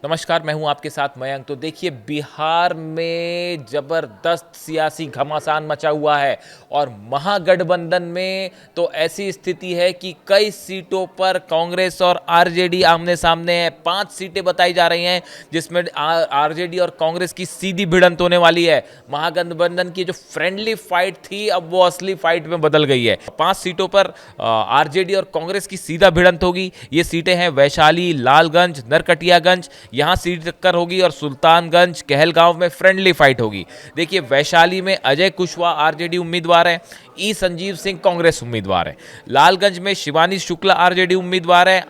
नमस्कार, मैं हूं आपके साथ मयंक। तो देखिए, बिहार में जबरदस्त सियासी घमासान मचा हुआ है और महागठबंधन में तो ऐसी स्थिति है कि कई सीटों पर कांग्रेस और आरजेडी आमने सामने है। 5 सीटें बताई जा रही हैं जिसमें आरजेडी और कांग्रेस की सीधी भिड़ंत होने वाली है। महागठबंधन की जो फ्रेंडली फाइट थी अब वो असली फाइट में बदल गई है। 5 सीटों पर आरजेडी और कांग्रेस की सीधा भिड़ंत होगी। ये सीटें हैं वैशाली, लालगंज, नरकटियागंज, यहां सीट टक्कर होगी और सुल्तानगंज, कहलगांव में फ्रेंडली फाइट होगी। देखिए, वैशाली में अजय कुशवाहा आरजेडी उम्मीदवार हैं, ई संजीव सिंह कांग्रेस उम्मीदवार हैं। लालगंज में शिवानी शुक्ला आरजेडी उम्मीदवार हैं,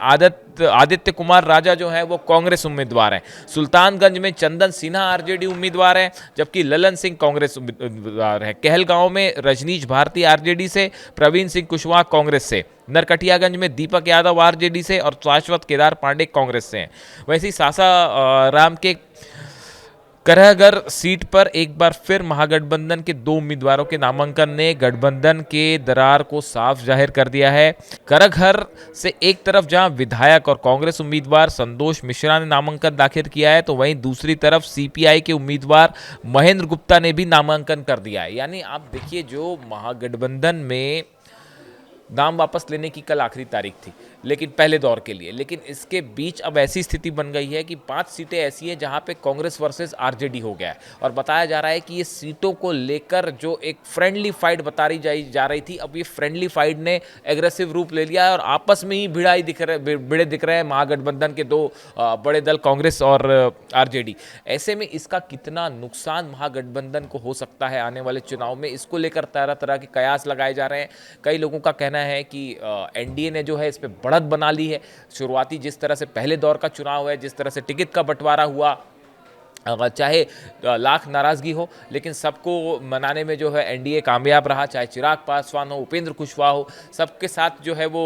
आदित्य कुमार राजा जो है वो कांग्रेस उम्मीदवार हैं। सुल्तानगंज में चंदन सिन्हा आरजेडी उम्मीदवार हैं, जबकि ललन सिंह कांग्रेस उम्मीदवार हैं। कहलगांव में रजनीश भारती आरजेडी से, प्रवीण सिंह कुशवाहा कांग्रेस से। नरकटियागंज में दीपक यादव आरजेडी से और शाश्वत केदार पांडे कांग्रेस से हैं। वैसे ही सासाराम के करहगर सीट पर एक बार फिर महागठबंधन के 2 उम्मीदवारों के नामांकन ने गठबंधन के दरार को साफ जाहिर कर दिया है। करहगर से एक तरफ जहां विधायक और कांग्रेस उम्मीदवार संतोष मिश्रा ने नामांकन दाखिल किया है, तो वहीं दूसरी तरफ सीपीआई के उम्मीदवार महेंद्र गुप्ता ने भी नामांकन कर दिया है। यानी आप देखिए, जो महागठबंधन में नाम वापस लेने की कल आखिरी तारीख थी, लेकिन पहले दौर के लिए, लेकिन इसके बीच अब ऐसी स्थिति बन गई है कि 5 सीटें ऐसी हैं जहां पे कांग्रेस वर्सेस आरजेडी हो गया है और बताया जा रहा है कि ये सीटों को लेकर जो एक फ्रेंडली फाइट बताई जा रही थी, अब ये फ्रेंडली फाइट ने एग्रेसिव रूप ले लिया है और आपस में ही भिड़े दिख रहे हैं महागठबंधन के 2 बड़े दल कांग्रेस और आरजेडी। ऐसे में इसका कितना नुकसान महागठबंधन को हो सकता है आने वाले चुनाव में, इसको लेकर तरह तरह के कयास लगाए जा रहे हैं। कई लोगों का कहना है कि एनडीए ने जो है इस पे बढ़त बना ली है। शुरुआती जिस तरह से पहले दौर का चुनाव है, जिस तरह से टिकट का बंटवारा हुआ, चाहे लाख नाराजगी हो, लेकिन सबको मनाने में जो है एनडीए कामयाब रहा। चाहे चिराग पासवान हो, उपेंद्र कुशवाहा हो, सबके साथ जो है वो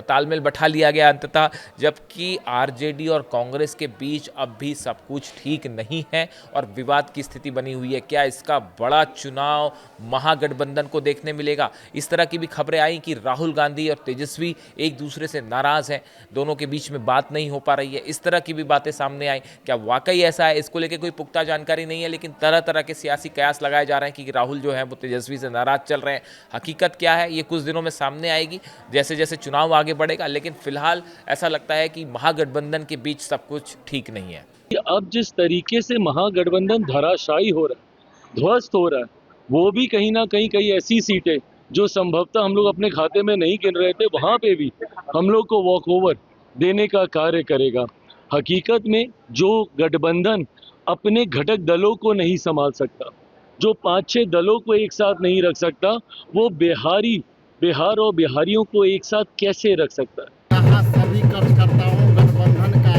तालमेल बैठा लिया गया अंततः। जबकि आरजेडी और कांग्रेस के बीच अब भी सब कुछ ठीक नहीं है और विवाद की स्थिति बनी हुई है। क्या इसका बड़ा चुनाव महागठबंधन को देखने मिलेगा? इस तरह की भी खबरें आई कि राहुल गांधी और तेजस्वी एक दूसरे से नाराज हैं, दोनों के बीच में बात नहीं हो पा रही है। इस तरह की भी बातें सामने आई। क्या वाकई ऐसा है? इसको लेके कोई पुख्ता जानकारी नहीं है, लेकिन तरह तरह के सियासी कयास लगाए जा रहे हैं कि राहुल जो है वो तेजस्वी से नाराज चल रहे हैं। हकीकत क्या है ये कुछ दिनों में सामने आएगी जैसे जैसे चुनाव आगे बढ़ेगा, लेकिन फिलहाल ऐसा लगता है कि महागठबंधन के बीच सब कुछ ठीक नहीं है। अब जिस तरीके से महागठबंधन धराशायी हो रहा है, ध्वस्त हो रहा है, वो भी कहीं ना कहीं कई ऐसी सीटें जो संभवतः हम लोग अपने खाते में नहीं गिन रहे थे, वहां पे भी हम लोग को वॉक ओवर देने का कार्य करेगा। हकीकत में जो गठबंधन अपने घटक दलों को नहीं संभाल सकता, जो 5-6 दलों को एक साथ नहीं रख सकता, वो बिहार और बिहारियों को एक साथ कैसे रख सकता है? यहाँ सभी कार्यकर्ताओं गठबंधन का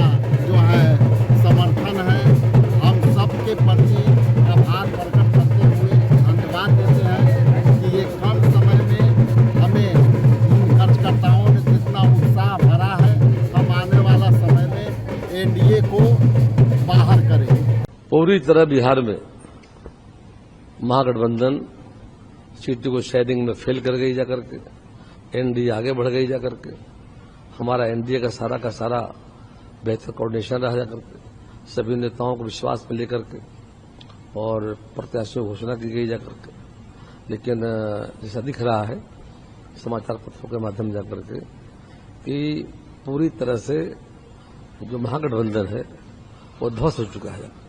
जो है समर्थन है। हम सबके प्रति आभार प्रकट करते हुए धन्यवाद देते हैं कि ये कम समय में हमें कार्यकर्ताओं ने जितना उत्साह भरा है, हम आने वाला समय में एनडीए को बाहर करें। पूरी तरह बिहार में महागठबंधन सीटों को शेयरिंग में फेल कर गई जाकर के, एनडीए आगे बढ़ गई जाकर के। हमारा एनडीए का सारा बेहतर कोऑर्डिनेशन रहा जाकर के, सभी नेताओं को विश्वास में लेकर के और प्रत्याशियों की घोषणा की गई जाकर के। लेकिन जैसा दिख रहा है समाचार पत्रों के माध्यम जाकर के कि पूरी तरह से जो महागठबंधन है वो ध्वस्त हो चुका है।